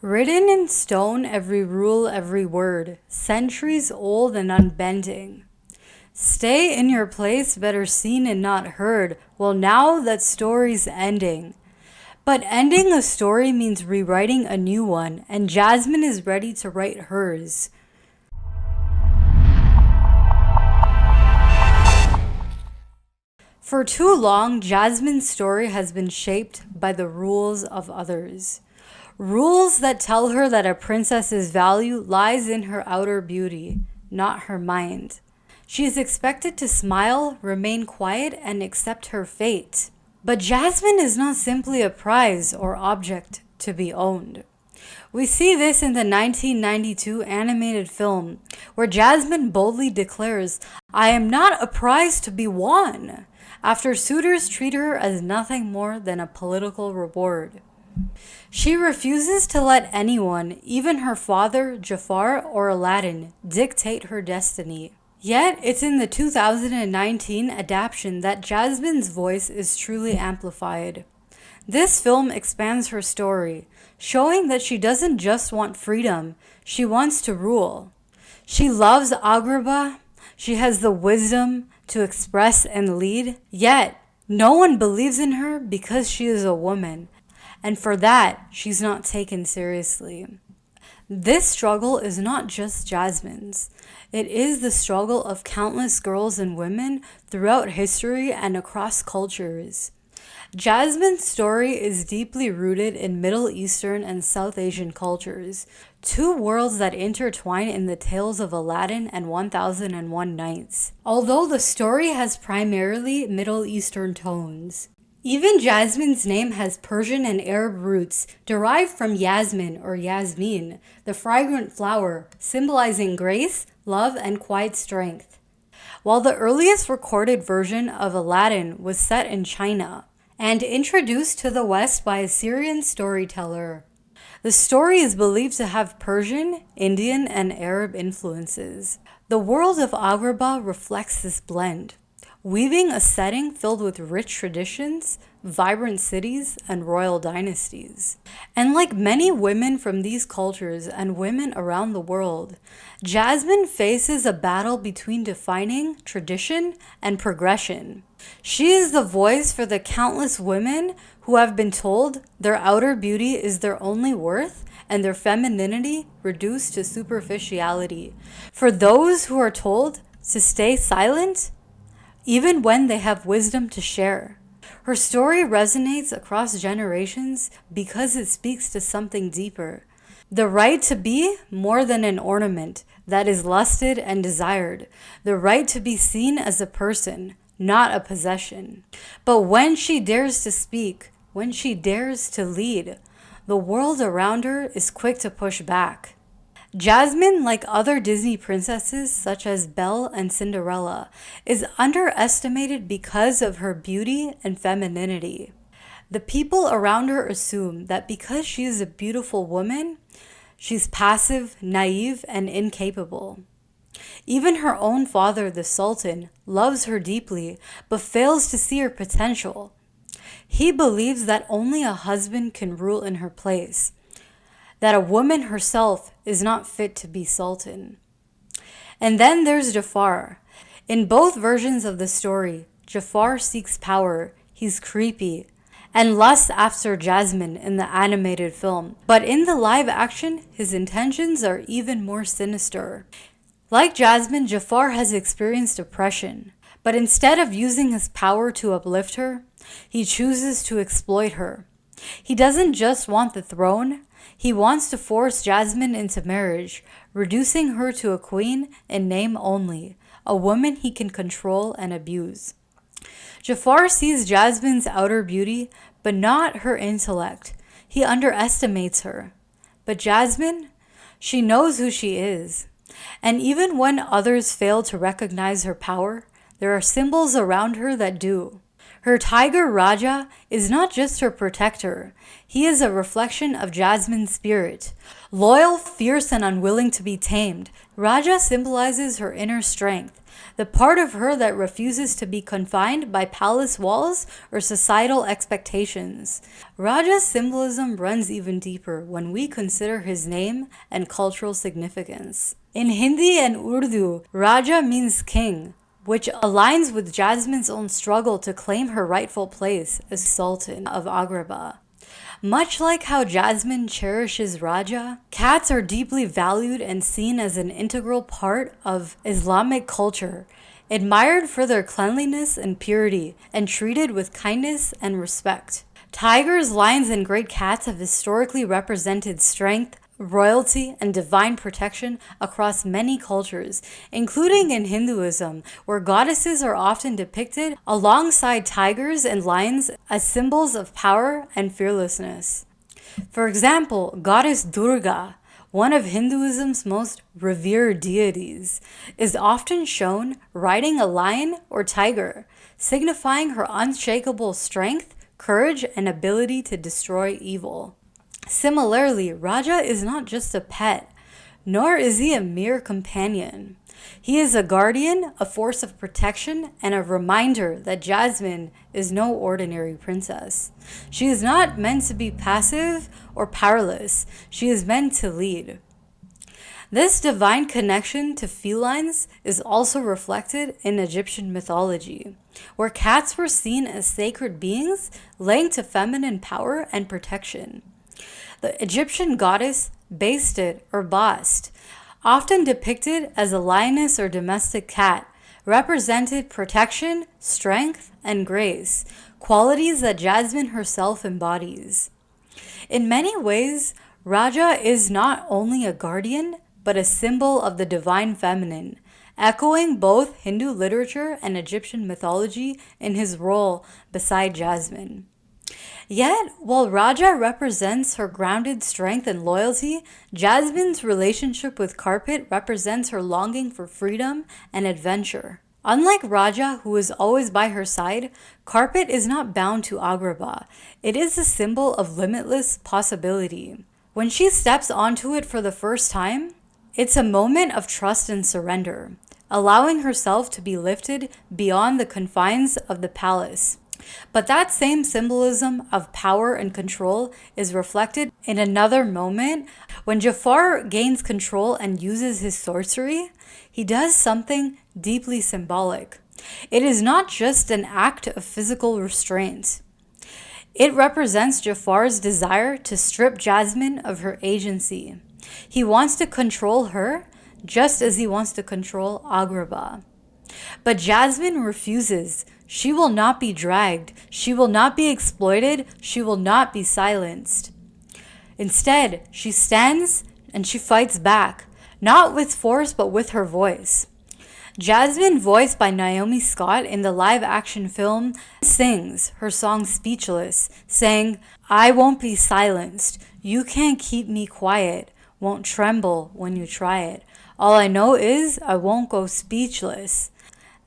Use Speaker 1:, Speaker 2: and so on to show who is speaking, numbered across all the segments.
Speaker 1: Written in stone, every rule, every word, centuries old and unbending. Stay in your place, better seen and not heard. Well, now that story's ending. But ending a story means rewriting a new one, and Jasmine is ready to write hers. For too long, Jasmine's story has been shaped by the rules of others. Rules that tell her that a princess's value lies in her outer beauty, not her mind. She is expected to smile, remain quiet, and accept her fate. But Jasmine is not simply a prize or object to be owned. We see this in the 1992 animated film, where Jasmine boldly declares, "I am not a prize to be won," after suitors treat her as nothing more than a political reward. She refuses to let anyone, even her father, Jafar, or Aladdin, dictate her destiny. Yet, it's in the 2019 adaptation that Jasmine's voice is truly amplified. This film expands her story, showing that she doesn't just want freedom, she wants to rule. She loves Agrabah, she has the wisdom to express and lead, yet no one believes in her because she is a woman. And for that, she's not taken seriously. This struggle is not just Jasmine's. It is the struggle of countless girls and women throughout history and across cultures. Jasmine's story is deeply rooted in Middle Eastern and South Asian cultures, two worlds that intertwine in the tales of Aladdin and 1001 Nights. Although the story has primarily Middle Eastern tones, even Jasmine's name has Persian and Arab roots derived from Yasmin or Yasmine, the fragrant flower, symbolizing grace, love, and quiet strength. While the earliest recorded version of Aladdin was set in China and introduced to the West by a Syrian storyteller, the story is believed to have Persian, Indian, and Arab influences. The world of Agrabah reflects this blend, weaving a setting filled with rich traditions, vibrant cities, and royal dynasties. And like many women from these cultures and women around the world, Jasmine faces a battle between defining tradition and progression. She is the voice for the countless women who have been told their outer beauty is their only worth and their femininity reduced to superficiality. For those who are told to stay silent, even when they have wisdom to share. Her story resonates across generations because it speaks to something deeper. The right to be more than an ornament that is lusted and desired. The right to be seen as a person, not a possession. But when she dares to speak, when she dares to lead, the world around her is quick to push back. Jasmine, like other Disney princesses such as Belle and Cinderella, is underestimated because of her beauty and femininity. The people around her assume that because she is a beautiful woman, she's passive, naive, and incapable. Even her own father, the Sultan, loves her deeply, but fails to see her potential. He believes that only a husband can rule in her place, that a woman herself is not fit to be sultan. And then there's Jafar. In both versions of the story, Jafar seeks power, he's creepy, and lusts after Jasmine in the animated film. But in the live action, his intentions are even more sinister. Like Jasmine, Jafar has experienced oppression, but instead of using his power to uplift her, he chooses to exploit her. He doesn't just want the throne, he wants to force Jasmine into marriage, reducing her to a queen in name only, a woman he can control and abuse. Jafar sees Jasmine's outer beauty, but not her intellect. He underestimates her. But Jasmine, she knows who she is. And even when others fail to recognize her power, there are symbols around her that do. Her tiger Rajah is not just her protector. He is a reflection of Jasmine's spirit. Loyal, fierce, and unwilling to be tamed, Rajah symbolizes her inner strength, the part of her that refuses to be confined by palace walls or societal expectations. Rajah's symbolism runs even deeper when we consider his name and cultural significance. In Hindi and Urdu, Rajah means king, which aligns with Jasmine's own struggle to claim her rightful place as Sultan of Agrabah. Much like how Jasmine cherishes Rajah, cats are deeply valued and seen as an integral part of Islamic culture, admired for their cleanliness and purity, and treated with kindness and respect. Tigers, lions, and great cats have historically represented strength, royalty, and divine protection across many cultures, including in Hinduism, where goddesses are often depicted alongside tigers and lions as symbols of power and fearlessness. For example, goddess Durga, one of Hinduism's most revered deities, is often shown riding a lion or tiger, signifying her unshakable strength, courage, and ability to destroy evil. Similarly, Rajah is not just a pet, nor is he a mere companion. He is a guardian, a force of protection, and a reminder that Jasmine is no ordinary princess. She is not meant to be passive or powerless. She is meant to lead. This divine connection to felines is also reflected in Egyptian mythology, where cats were seen as sacred beings linked to feminine power and protection. The Egyptian goddess Bastet or Bast, often depicted as a lioness or domestic cat, represented protection, strength, and grace, qualities that Jasmine herself embodies. In many ways, Rajah is not only a guardian, but a symbol of the divine feminine, echoing both Hindu literature and Egyptian mythology in his role beside Jasmine. Yet, while Rajah represents her grounded strength and loyalty, Jasmine's relationship with Carpet represents her longing for freedom and adventure. Unlike Rajah, who is always by her side, Carpet is not bound to Agrabah. It is a symbol of limitless possibility. When she steps onto it for the first time, it's a moment of trust and surrender, allowing herself to be lifted beyond the confines of the palace. But that same symbolism of power and control is reflected in another moment. When Jafar gains control and uses his sorcery, he does something deeply symbolic. It is not just an act of physical restraint. It represents Jafar's desire to strip Jasmine of her agency. He wants to control her just as he wants to control Agrabah. But Jasmine refuses. She will not be dragged. She will not be exploited. She will not be silenced. Instead, she stands and she fights back, not with force, but with her voice. Jasmine, voiced by Naomi Scott in the live-action film, sings her song Speechless, saying, "I won't be silenced. You can't keep me quiet. Won't tremble when you try it. All I know is I won't go speechless."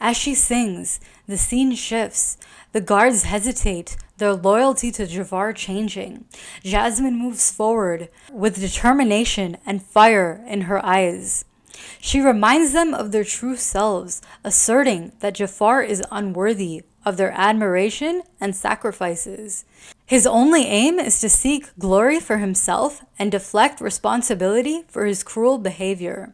Speaker 1: As she sings, the scene shifts. The guards hesitate, their loyalty to Jafar changing. Jasmine moves forward with determination and fire in her eyes. She reminds them of their true selves, asserting that Jafar is unworthy of their admiration and sacrifices. His only aim is to seek glory for himself and deflect responsibility for his cruel behavior.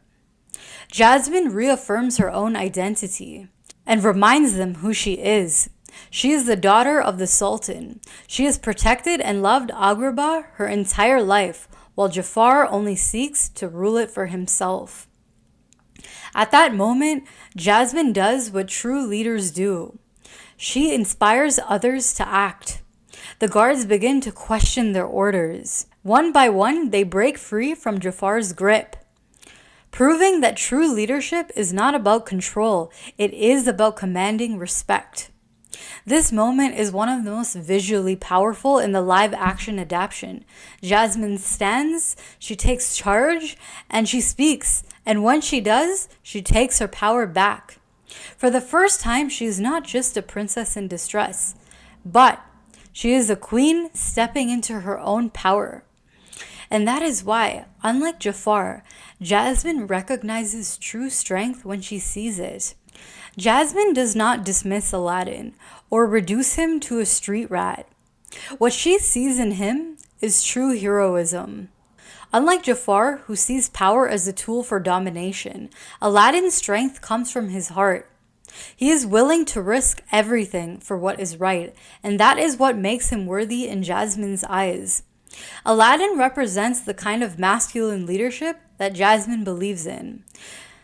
Speaker 1: Jasmine reaffirms her own identity and reminds them who she is. She is the daughter of the Sultan. She has protected and loved Agrabah her entire life, while Jafar only seeks to rule it for himself. At that moment, Jasmine does what true leaders do. She inspires others to act. The guards begin to question their orders. One by one, they break free from Jafar's grip, proving that true leadership is not about control, it is about commanding respect. This moment is one of the most visually powerful in the live-action adaptation. Jasmine stands, she takes charge, and she speaks, and when she does, she takes her power back. For the first time, she is not just a princess in distress. but she is a queen stepping into her own power. And that is why, unlike Jafar, Jasmine recognizes true strength when she sees it. Jasmine does not dismiss Aladdin or reduce him to a street rat. What she sees in him is true heroism. Unlike Jafar, who sees power as a tool for domination, Aladdin's strength comes from his heart. He is willing to risk everything for what is right, and that is what makes him worthy in Jasmine's eyes. Aladdin represents the kind of masculine leadership that Jasmine believes in.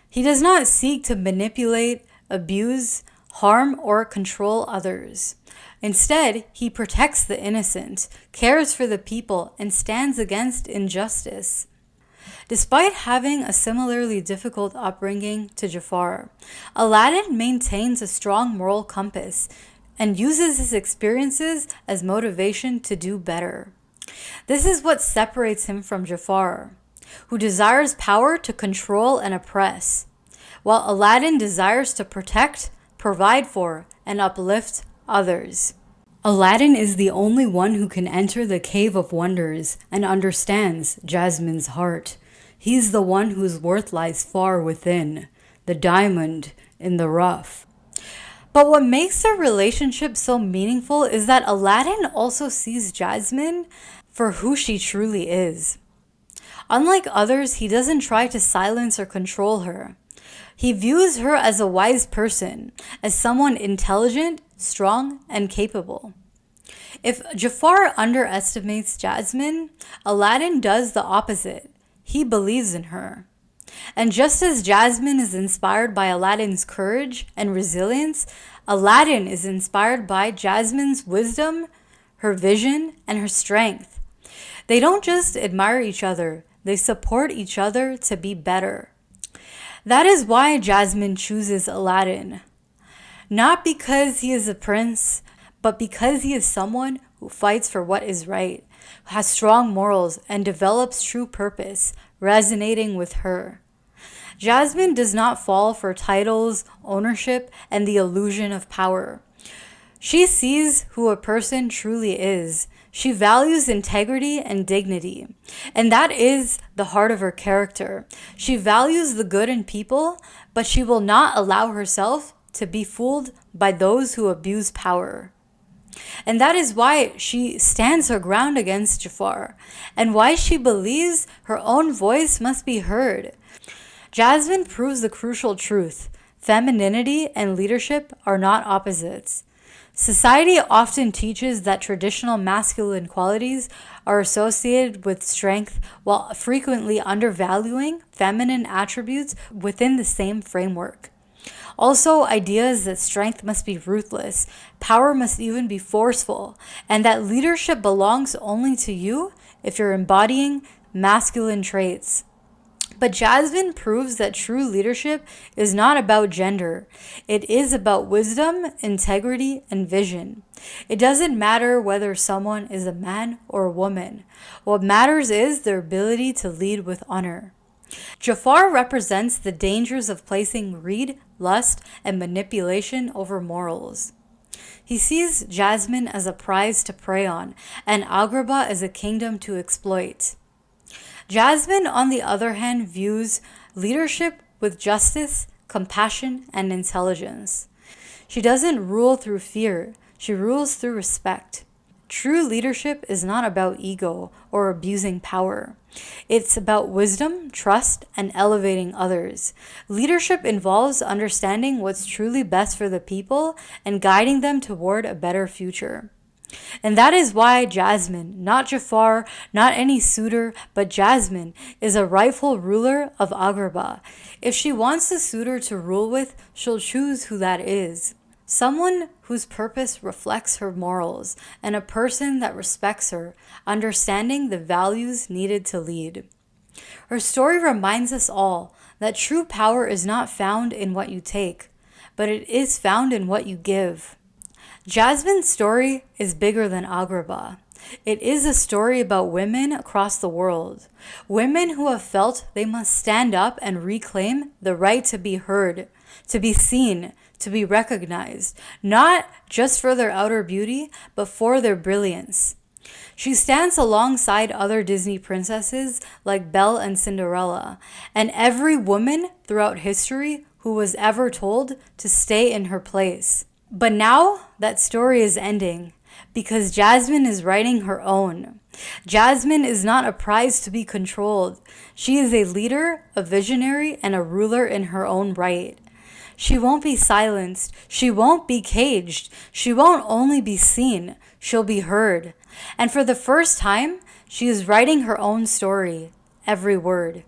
Speaker 1: He does not seek to manipulate, abuse, harm, or control others. Instead, he protects the innocent, cares for the people, and stands against injustice. Despite having a similarly difficult upbringing to Jafar, Aladdin maintains a strong moral compass and uses his experiences as motivation to do better. This is what separates him from Jafar, who desires power to control and oppress, while Aladdin desires to protect, provide for, and uplift others. Aladdin is the only one who can enter the Cave of Wonders and understands Jasmine's heart. He's the one whose worth lies far within, the diamond in the rough. But what makes their relationship so meaningful is that Aladdin also sees Jasmine for who she truly is. Unlike others, he doesn't try to silence or control her. He views her as a wise person, as someone intelligent, strong, and capable. If Jafar underestimates Jasmine, Aladdin does the opposite. He believes in her. And just as Jasmine is inspired by Aladdin's courage and resilience, Aladdin is inspired by Jasmine's wisdom, her vision, and her strength. They don't just admire each other, they support each other to be better. That is why Jasmine chooses Aladdin. Not because he is a prince, but because he is someone who fights for what is right, has strong morals, and develops true purpose, resonating with her. Jasmine does not fall for titles, ownership, and the illusion of power. She sees who a person truly is. She values integrity and dignity, and that is the heart of her character. She values the good in people, but she will not allow herself to be fooled by those who abuse power. And that is why she stands her ground against Jafar, and why she believes her own voice must be heard. Jasmine proves the crucial truth: femininity and leadership are not opposites. Society often teaches that traditional masculine qualities are associated with strength, while frequently undervaluing feminine attributes within the same framework. Also, ideas that strength must be ruthless, power must even be forceful, and that leadership belongs only to you if you're embodying masculine traits. But Jasmine proves that true leadership is not about gender. It is about wisdom, integrity, and vision. It doesn't matter whether someone is a man or a woman. What matters is their ability to lead with honor. Jafar represents the dangers of placing greed, lust, and manipulation over morals. He sees Jasmine as a prize to prey on, and Agrabah as a kingdom to exploit. Jasmine, on the other hand, views leadership with justice, compassion, and intelligence. She doesn't rule through fear, she rules through respect. True leadership is not about ego or abusing power. It's about wisdom, trust, and elevating others. Leadership involves understanding what's truly best for the people and guiding them toward a better future. And that is why Jasmine, not Jafar, not any suitor, but Jasmine, is a rightful ruler of Agrabah. If she wants a suitor to rule with, she'll choose who that is. Someone whose purpose reflects her morals, and a person that respects her, understanding the values needed to lead. Her story reminds us all that true power is not found in what you take, but it is found in what you give. Jasmine's story is bigger than Agrabah. It is a story about women across the world. Women who have felt they must stand up and reclaim the right to be heard, to be seen, to be recognized, not just for their outer beauty, but for their brilliance. She stands alongside other Disney princesses like Belle and Cinderella, and every woman throughout history who was ever told to stay in her place. But now that story is ending because Jasmine is writing her own. Jasmine is not a prize to be controlled. She is a leader, a visionary, and a ruler in her own right. She won't be silenced. She won't be caged. She won't only be seen. She'll be heard. And for the first time, she is writing her own story, every word.